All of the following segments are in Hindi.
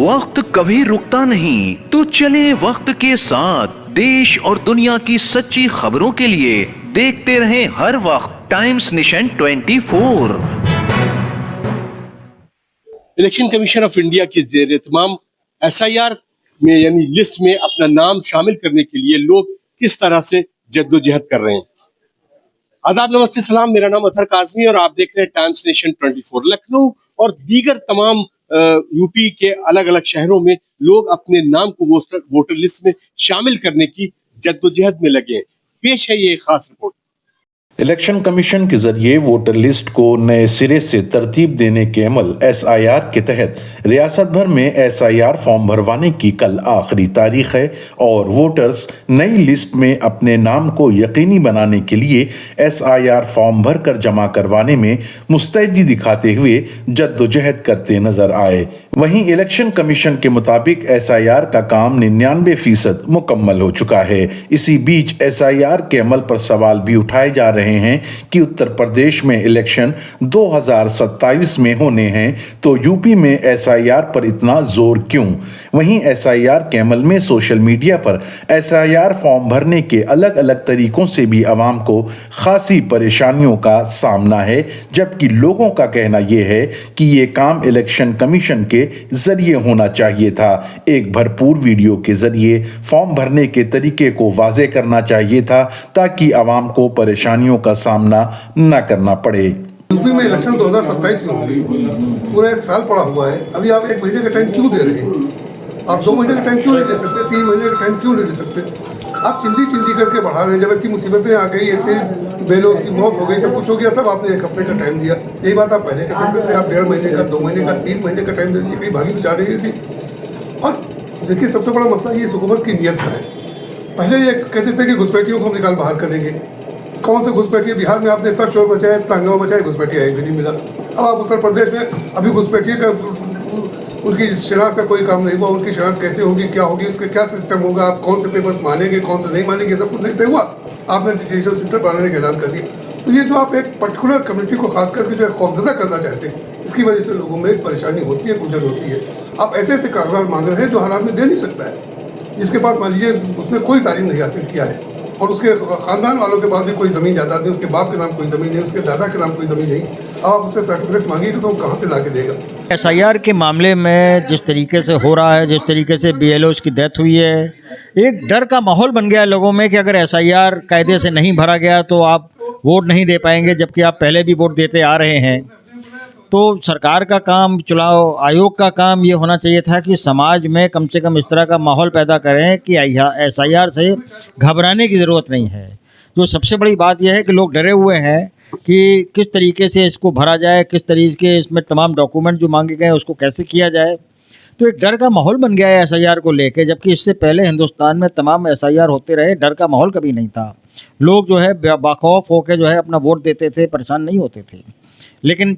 वक्त कभी रुकता नहीं, तो चले वक्त के साथ। देश और दुनिया की सच्ची खबरों के लिए देखते रहें हर वक्त times nation 24। Election commission of India की जेर तमाम SIR में यानी लिस्ट में अपना नाम शामिल करने के लिए लोग किस तरह से जद्दोजहद कर रहे हैं। आदाब, नमस्ते, सलाम। मेरा नाम अतहर काज़मी और आप देख रहे हैं टाइम्स नेशन 24। लखनऊ और दीगर तमाम यूपी के अलग अलग शहरों में लोग अपने नाम को वोटर लिस्ट में शामिल करने की जद्दोजहद में लगे हैं। पेश है ये एक खास रिपोर्ट। इलेक्शन कमीशन के जरिए वोटर लिस्ट को नए सिरे से तरतीब देने के अमल SIR के तहत रियासत भर में SIR फॉर्म भरवाने की कल आखिरी तारीख है और वोटर्स नई लिस्ट में अपने नाम को यकीनी बनाने के लिए SIR फॉर्म भरकर जमा करवाने में मुस्तैदी दिखाते हुए जद्दोजहद करते नजर आए। वहीं इलेक्शन कमीशन के मुताबिक SIR का काम 99% मुकम्मल हो चुका है। इसी बीच SIR के अमल पर सवाल भी उठाए जा रहे हैं कि उत्तर प्रदेश में इलेक्शन 2027 में होने हैं तो यूपी में SIR पर इतना जोर क्यों। वहीं SIR के अमल में सोशल मीडिया पर SIR फॉर्म भरने के अलग अलग तरीकों से भी आवाम को खासी परेशानियों का सामना है, जबकि लोगों का कहना यह है कि ये काम इलेक्शन कमीशन के जरिए होना चाहिए था। एक भरपूर वीडियो के जरिए फॉर्म भरने के तरीके को वाज़ेह करना चाहिए था ताकि आवाम को परेशानियों का सामना न करना पड़े। यूपी में इलेक्शन 2027 में होगी, पूरा एक साल पड़ा हुआ है। अभी आप 1 महीने का टाइम क्यों दे रहे हैं? आप 2 महीने का टाइम क्यों नहीं दे सकते? 3 महीने का टाइम क्यों नहीं दे सकते? आप चिंदी करके बढ़ा रहे हैं। जब इतनी मुसीबतें आ गई, इतने बेलोस की मौत हो गई, सब कुछ हो गया, तब आपने 1 हफ्ते का टाइम दिया। यही बात आप पहले कह सकते थे। आप 1.5 महीने का, 2 महीने का, 3 महीने का टाइम दे दीजिए। कहीं भागी तो जा रही थी। और देखिए, सबसे बड़ा मसला ये हुकूमत की नीयत का है। पहले ये कहते थे कि घुसपैठियों को हम निकाल बाहर करेंगे। कौन से घुसपैठिए? बिहार में आपने इतना शोर मचाया, इतना हंगामा मचाया, घुसपैठिया एक भी नहीं मिला। अब आप उत्तर प्रदेश में अभी घुसपैठिए का उनकी शनाख्त का कोई काम नहीं हुआ। उनकी शनाख्त कैसे होगी, क्या होगी, उसका क्या सिस्टम होगा, आप कौन से पेपर्स मानेंगे, कौन से नहीं मानेंगे, सब कुछ नहीं से हुआ। आपने डिटेंशन सेंटर बनाने का ऐलान कर दिया। तो ये जो आप एक पर्टिकुलर कम्युनिटी को खास करके जो है खौफजदा करना चाहते हैं, इसकी वजह से लोगों में एक परेशानी होती है, गुजर होती है। आप ऐसे ऐसे कागजात मांग रहे हैं जो हालात में दे नहीं सकता है, जिसके पास मान लीजिए उसने कोई तालीम नहीं हासिल किया है और उसके ख़ानदान वालों के पास भी कोई ज़मीन जायदाद नहीं, उसके बाप के नाम कोई ज़मीन नहीं, उसके दादा के नाम कोई ज़मीन नहीं। अब आप उससे सर्टिफिकेट्स मांगेंगे तो वो कहाँ से ला के देगा? SIR के मामले में जिस तरीके से हो रहा है, जिस तरीके से BLOs की डेथ हुई है, एक डर का माहौल बन गया है लोगों में कि अगर SIR कायदे से नहीं भरा गया तो आप वोट नहीं दे पाएंगे, जबकि आप पहले भी वोट देते आ रहे हैं। तो सरकार का काम, चुनाव आयोग का काम ये होना चाहिए था कि समाज में कम से कम इस तरह का माहौल पैदा करें कि SIR से घबराने की ज़रूरत नहीं है। जो सबसे बड़ी बात यह है कि लोग डरे हुए हैं कि किस तरीके से इसको भरा जाए, किस तरीके इसमें तमाम डॉक्यूमेंट जो मांगे गए उसको कैसे किया जाए। तो एक डर का माहौल बन गया है SIR को लेके, जबकि इससे पहले हिंदुस्तान में तमाम SIR होते रहे, डर का माहौल कभी नहीं था। लोग जो है बाखौफ होकर जो है अपना वोट देते थे, परेशान नहीं होते थे। लेकिन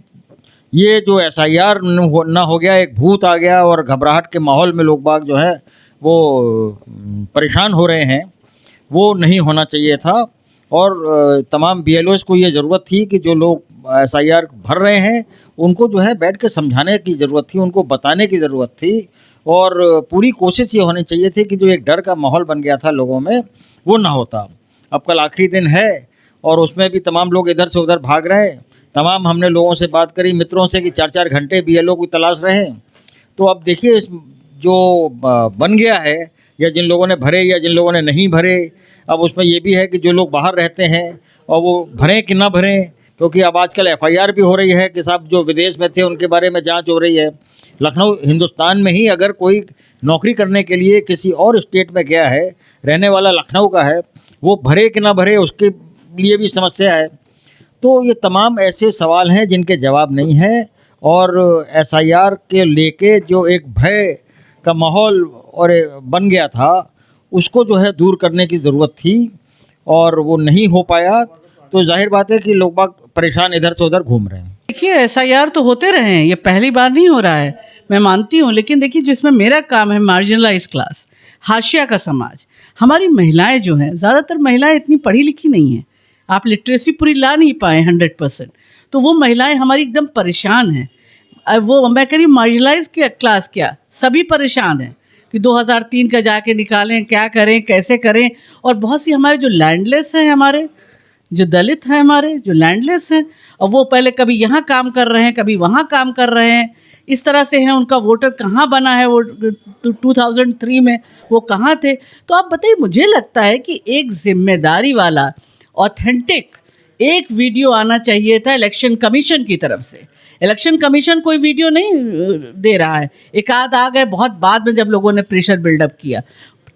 ये जो SIR ना हो गया, एक भूत आ गया और घबराहट के माहौल में लोग बाग जो है वो परेशान हो रहे हैं, वो नहीं होना चाहिए था। और तमाम BLOs को ये ज़रूरत थी कि जो लोग SIR भर रहे हैं उनको जो है बैठ के समझाने की ज़रूरत थी, उनको बताने की ज़रूरत थी। और पूरी कोशिश ये होनी चाहिए थी कि जो एक डर का माहौल बन गया था लोगों में, वो ना होता। अब कल आखिरी दिन है और उसमें भी तमाम लोग इधर से उधर भाग रहे हैं। तमाम हमने लोगों से बात करी, मित्रों से, कि 4-4 घंटे BLO की तलाश रहे। तो अब देखिए, इस जो बन गया है, या जिन लोगों ने भरे या जिन लोगों ने नहीं भरे, अब उसमें ये भी है कि जो लोग बाहर रहते हैं और वो भरें कि ना भरें, क्योंकि अब आजकल FIR भी हो रही है कि साहब जो विदेश में थे उनके बारे में जांच हो रही है। लखनऊ हिंदुस्तान में ही अगर कोई नौकरी करने के लिए किसी और स्टेट में गया है, रहने वाला लखनऊ का है, वो भरे कि ना भरे उसके लिए भी समस्या है। तो ये तमाम ऐसे सवाल हैं जिनके जवाब नहीं हैं। और SIR के लेके जो एक भय का माहौल और बन गया था, उसको जो है दूर करने की ज़रूरत थी और वो नहीं हो पाया। तो जाहिर बात है कि लोग बाग परेशान इधर से उधर घूम रहे हैं। देखिए, SIR तो होते रहे हैं, ये पहली बार नहीं हो रहा है, मैं मानती हूँ। लेकिन देखिए, जिसमें मेरा काम है, मार्जिनलाइज क्लास, हाशिया का समाज, हमारी महिलाएं जो हैं, ज़्यादातर महिलाएं इतनी पढ़ी लिखी नहीं हैं। आप लिटरेसी पूरी ला नहीं पाए 100%, तो वो महिलाएं हमारी एकदम परेशान हैं। वो मैं कह रही हूँ मार्जिनलाइज क्लास क्या, सभी परेशान हैं कि 2003 का जाके निकालें, क्या करें, कैसे करें। और बहुत सी हमारे जो लैंडलेस हैं, हमारे जो दलित हैं, हमारे जो लैंडलेस हैं, और वो पहले कभी यहाँ काम कर रहे हैं, कभी वहाँ काम कर रहे हैं, इस तरह से हैं। उनका वोटर कहाँ बना है, वो 2003 में वो कहाँ थे। तो आप बताइए, मुझे लगता है कि एक जिम्मेदारी वाला ऑथेंटिक एक वीडियो आना चाहिए था इलेक्शन कमीशन की तरफ से। इलेक्शन कमीशन कोई वीडियो नहीं दे रहा है, एक आध आ गए बहुत बाद में जब लोगों ने प्रेशर बिल्डअप किया।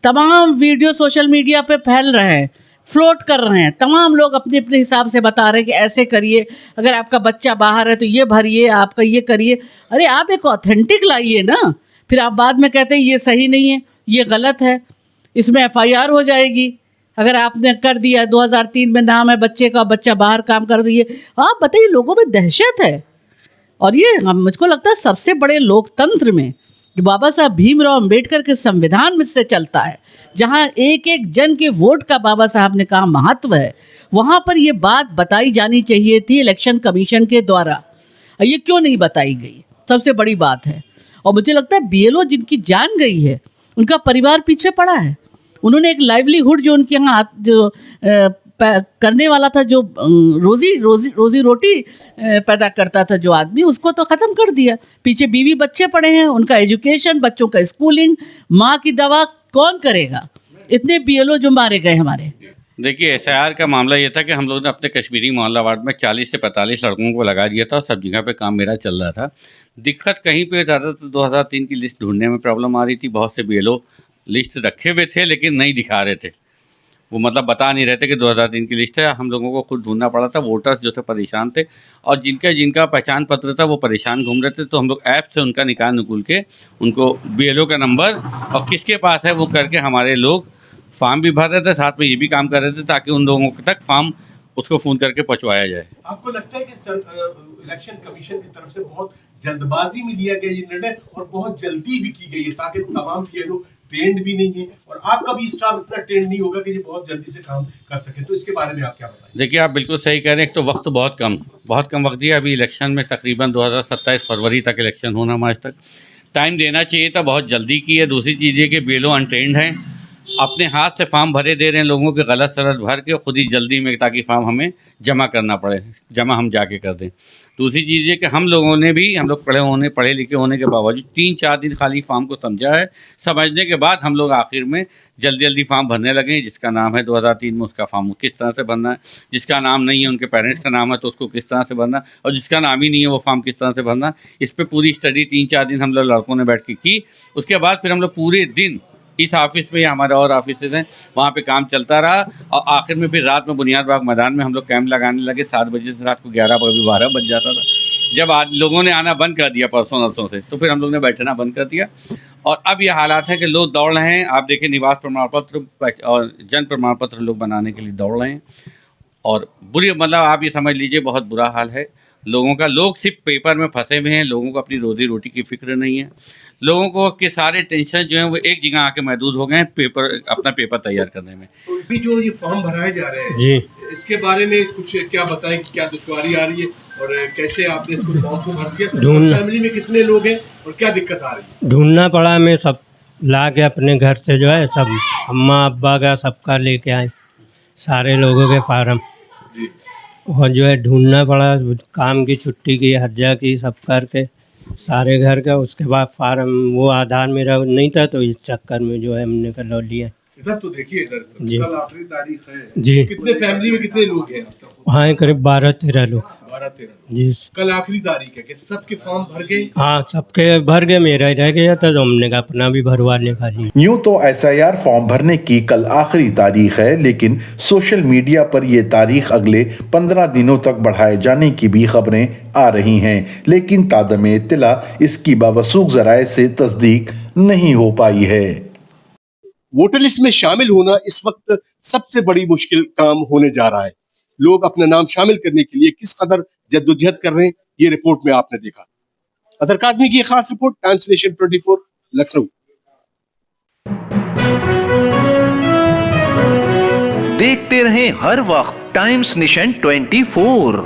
तमाम वीडियो सोशल मीडिया पे फैल रहे हैं, फ्लोट कर रहे हैं, तमाम लोग अपने अपने हिसाब से बता रहे हैं कि ऐसे करिए, अगर आपका बच्चा बाहर है तो ये भरिए, आपका ये करिए। अरे आप एक ऑथेंटिक लाइए ना, फिर आप बाद में कहते हैं ये सही नहीं है, ये गलत है, इसमें FIR हो जाएगी। अगर आपने कर दिया 2003 में नाम है बच्चे का, बच्चा बाहर काम कर दिए, आप बताइए, लोगों में दहशत है। और ये मुझको लगता है सबसे बड़े लोकतंत्र में जो बाबा साहब भीमराव अंबेडकर के संविधान में से चलता है, जहाँ एक एक जन के वोट का बाबा साहब ने कहा महत्व है, वहाँ पर ये बात बताई जानी चाहिए थी इलेक्शन कमीशन के द्वारा। ये क्यों नहीं बताई गई, सबसे बड़ी बात है। और मुझे लगता है BLO जिनकी जान गई है, उनका परिवार पीछे पड़ा है। उन्होंने एक लाइवलीहुड जो उनके यहाँ जो करने वाला था, जो रोजी रोटी पैदा करता था जो आदमी, उसको तो ख़त्म कर दिया। पीछे बीवी बच्चे पड़े हैं, उनका एजुकेशन, बच्चों का स्कूलिंग, माँ की दवा कौन करेगा? इतने BLO जो मारे गए हमारे। देखिए, SIR का मामला ये था कि हम लोगों ने अपने कश्मीरी मोहल्ला वार्ड में 40 से 45 लड़कों को लगा दिया था और सब जगह पे काम मेरा चल रहा था। दिक्कत कहीं पे ज़्यादा तो 2003 की लिस्ट ढूंढने में प्रॉब्लम आ रही थी। बहुत से BLO लिस्ट रखे हुए थे लेकिन नहीं दिखा रहे थे, वो मतलब बता नहीं रहे थे कि 2003 की लिस्ट है। हम लोगों को खुद ढूंढना पड़ा था। वोटर्स जो थे परेशान थे और जिनका पहचान पत्र था वो परेशान घूम रहे थे। तो हम लोग ऐप से उनका निकाल के उनको BLO का नंबर और किसके पास है वो करके हमारे लोग फॉर्म भी भर रहे थे, साथ में ये भी काम कर रहे थे ताकि उन लोगों तक फॉर्म उसको फ़ोन करके पहुँचवाया जाए। आपको लगता है कि इलेक्शन कमीशन की तरफ से बहुत जल्दबाजी में लिया गया ये निर्णय और बहुत जल्दी भी की गई है ताकि तमाम BLO ट्रेंड भी नहीं है और आपका भी स्टाफ इतना ट्रेंड नहीं होगा कि ये बहुत जल्दी से काम कर सके? तो इसके बारे में आप क्या बताएं? देखिए, आप बिल्कुल सही कह रहे हैं। एक तो वक्त बहुत कम वक्त दिया। अभी इलेक्शन में तकरीबन 2027 फरवरी तक इलेक्शन होना, मार्च तक टाइम देना चाहिए था, बहुत जल्दी की है। दूसरी चीज़ ये कि BLO अनट्रेंड हैं, अपने हाथ से फॉर्म भरे दे रहे हैं लोगों के, गलत सलत भर के खुद ही जल्दी में, ताकि फॉर्म हमें जमा करना पड़े, जमा हम जाके कर दें। दूसरी चीज़ ये कि हम लोग पढ़े लिखे होने के बावजूद 3-4 दिन खाली फॉर्म को समझा है। समझने के बाद हम लोग आखिर में जल्दी फॉर्म भरने लगे। जिसका नाम है 2003 में उसका फॉर्म किस तरह से भरना है, जिसका नाम नहीं है उनके पेरेंट्स का नाम है तो उसको किस तरह से भरना है, और जिसका नाम ही नहीं है वो फॉर्म किस तरह से भरना है। इस पर पूरी स्टडी 3-4 दिन हम लोग लड़कों ने बैठ के की। उसके बाद फिर हम लोग पूरे दिन इस ऑफिस में, हमारे और ऑफिस हैं, वहाँ पे काम चलता रहा और आखिर में फिर रात में बुनियाद बाग मैदान में हम लोग कैंप लगाने लगे। 7 बजे से रात को 11 बजे 12 बज जाता था। जब आज लोगों ने आना बंद कर दिया परसों नरसों से, तो फिर हम लोग ने बैठना बंद कर दिया। और अब ये हालात है कि लोग दौड़ रहे हैं। आप देखिए, निवास प्रमाण पत्र और जन प्रमाण पत्र लोग बनाने के लिए दौड़ रहे हैं और मतलब आप ये समझ लीजिए बहुत बुरा हाल है लोगों का। लोग सिर्फ पेपर में फंसे हुए हैं, लोगों को अपनी रोजी रोटी की फिक्र नहीं है। लोगों को के सारे टेंशन जो हैं वो एक जगह आके महदूद हो गए हैं अपना पेपर तैयार करने में। तो अभी जो ये फॉर्म भराए जा रहे हैं जी, इसके बारे में कुछ क्या बताएं, क्या दुश्वारी आ रही है और कैसे आपने इसको फॉर्म को भर दिया? फैमिली में कितने लोग हैं और क्या दिक्कत आ रही है? ढूंढना पड़ा, मैं सब ला के अपने घर से जो है सब अम्मा अब्बा का सबका लेके आए, सारे लोगों के फार्म, और जो है ढूंढना पड़ा, काम की छुट्टी की, हर्जा की, सब करके सारे घर का। उसके बाद फार्म, वो आधार मेरा नहीं था तो इस चक्कर में जो है हमने कर लिया। इधर तो देखिए, इधर जी, कल आखिरी तारीख है जी। कितने फैमिली में कितने लोग हैं? वहाँ करीब 12-13 लोग। 12-13 जी, कल आखिरी तारीख है कि सबके फॉर्म भर गए? हाँ, सबके भर गए, मेरा ही रह गया था तो हमने कहा अपना भी भरवा ले खाली। यूं तो SIR फॉर्म भरने की कल आखिरी तारीख है, लेकिन सोशल मीडिया पर यह तारीख अगले 15 दिनों तक बढ़ाए जाने की भी खबरें आ रही हैं, लेकिन तादम इत्तला इसकी बावसूख जराए से तस्दीक नहीं हो पाई है। वोटर लिस्ट में शामिल होना इस वक्त सबसे बड़ी मुश्किल काम होने जा रहा है। लोग अपना नाम शामिल करने के लिए किस कदर जद्दोजहद कर रहे हैं, ये रिपोर्ट में आपने देखा। अदर काज़मी की खास रिपोर्ट, टाइम्स नेशन 24, लखनऊ। देखते रहें हर वक्त टाइम्स नेशन 24।